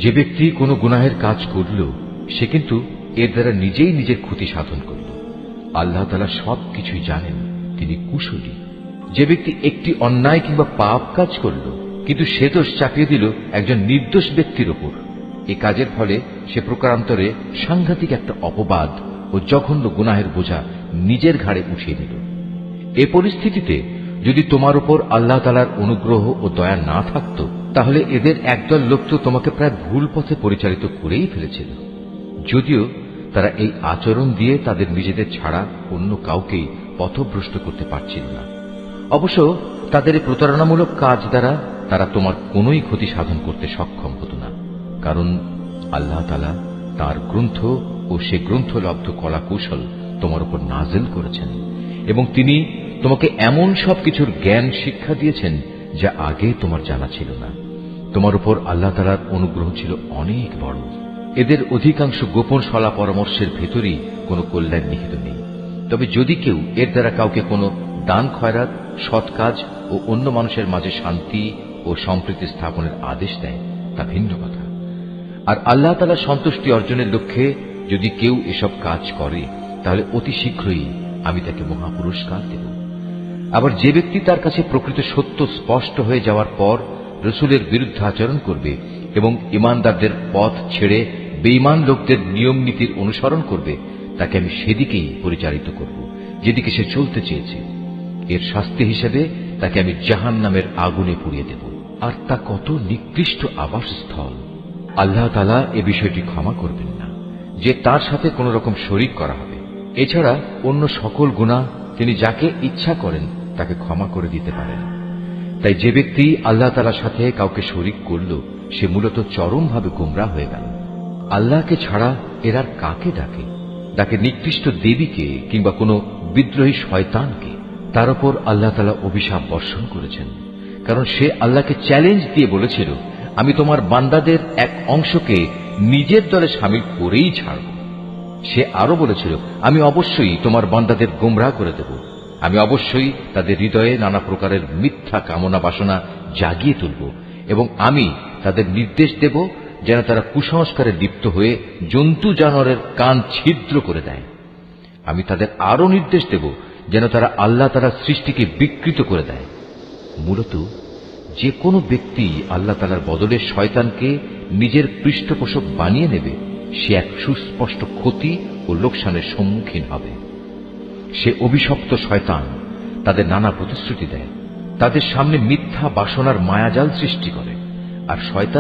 যে ব্যক্তি কোনো গুনাহের কাজ করল সে কিন্তু এর দ্বারা নিজেই নিজের ক্ষতি সাধন করল। আল্লাহ তাআলা সবকিছুই জানেন, তিনি কুশলী। যে ব্যক্তি একটি অন্যায় কিংবা পাপ কাজ করল কিন্তু সে দোষ চাপিয়ে দিল একজন নির্দোষ ব্যক্তির ওপর, এ কাজের ফলে সে প্রকারান্তরে সাংঘাতিক একটা অপবাদ ও জঘন্য গুনাহের বোঝা নিজের ঘাড়ে উঠিয়ে নিল। এ পরিস্থিতিতে যদি তোমার উপর আল্লাহ তাআলার অনুগ্রহ ও দয়া না থাকত, তাহলে এদের একদল লোক তো তোমাকে প্রায় ভুল পথে পরিচালিত করেই ফেলেছিল। যদিও তারা এই আচরণ দিয়ে তাদের নিজেদের ছাড়া অন্য কাউকেই পথভ্রষ্ট করতে পারছিল না। অবশ্য তাদের এই প্রতারণামূলক কাজ দ্বারা তারা তোমার কোনোই ক্ষতি সাধন করতে সক্ষম হতো না, কারণ আল্লাহ তাআলা তাঁর গ্রন্থ ও সে গ্রন্থলব্ধ কলা কৌশল তোমার উপর নাযিল করেছেন এবং তিনি তোমাকে এমন সবকিছুর জ্ঞান শিক্ষা দিয়েছেন যা আগে তোমার জানা ছিল না। তোমার উপর আল্লাহ তাআলার অনুগ্রহ ছিল অনেক বড়। এদের অধিকাংশ গোপন সলা পরামর্শের ভেতরই কোনো কল্যাণ নিহিত নেই। তবে যদি কেউ এর দ্বারা কাউকে কোনো দান খয়রাত, সৎ কাজ ও অন্য মানুষের মাঝে শান্তি ও সম্প্রীতি স্থাপনের আদেশ দেয়, তা ভিন্ন কথা। আর আল্লাহ তাআলার সন্তুষ্টি অর্জনের লক্ষ্যে যদি কেউ এসব কাজ করে, তাহলে অতি শীঘ্রই আমি তাকে মহাপুরস্কার দেব। আবার যে ব্যক্তি তার কাছে প্রকৃত সত্য স্পষ্ট হয়ে যাওয়ার পর রসুলের বিরুদ্ধে আচরণ করবে এবং ইমানদারদের পথ ছেড়ে বেঈমান লোকদের নিয়ম নীতির অনুসরণ করবে, তাকে আমি সেদিকেই পরিচালিত করব যেদিকে সে চলতে চেয়েছে। এর শাস্তি হিসেবে তাকে আমি জাহান্নামের আগুনে পুড়িয়ে দেব, আর তা কত নিকৃষ্ট আবাসস্থল। আল্লাহ তাআলা এ বিষয়টি ক্ষমা করবেন না যে তার সাথে কোন রকম শরীক করা হবে। এছাড়া অন্য সকল গুনাহ তিনি যাকে ইচ্ছা করেন তাকে ক্ষমা করে দিতে পারেন। তাই যে ব্যক্তি আল্লাহ তাআলার সাথে কাউকে শরীক করল, সে মূলত চরমভাবে গোমরাহ হয়ে গেল। আল্লাহকে ছাড়া এরা কাকে ডাকে? ডাকে নিকৃষ্ট দেবীকে কিংবা কোনো বিদ্রোহী শয়তানকে। তার উপর আল্লাহ তাআলা অভিশাপ বর্ষণ করেছেন, কারণ সে আল্লাহকে চ্যালেঞ্জ দিয়ে বলেছিল, আমি তোমার বান্দাদের এক অংশকে নিজের দলে শামিল করেই ছাড়ব। সে আরো বলেছিল, আমি অবশ্যই তোমার বান্দাদের গোমরাহ করে দেব, আমি অবশ্যই তাদের হৃদয়ে নানা প্রকারের মিথ্যা কামনা বাসনা জাগিয়ে তুলব এবং আমি তাদের নির্দেশ দেব যেন তারা কুসংস্কারে লিপ্ত হয়ে জন্তু জানোয়ারের কান ছিদ্র করে দেয়। আমি তাদের আরো নির্দেশ দেব যেন তারা আল্লাহ তাআলার সৃষ্টিকে বিকৃত করে দেয়। মূলত যে কোনো ব্যক্তি আল্লাহ তাআলার বদলে শয়তানকে নিজের পৃষ্ঠপোষক বানিয়ে নেবে, সে এক সুস্পষ্ট ক্ষতি ও লোকসানের সম্মুখীন হবে। সে অভিশপ্ত শয়তান তাদের নানা প্রতিশ্রুতি দেয়, তাদের সামনে মিথ্যা বাসনার মায়াজাল সৃষ্টি করে, আর শয়তান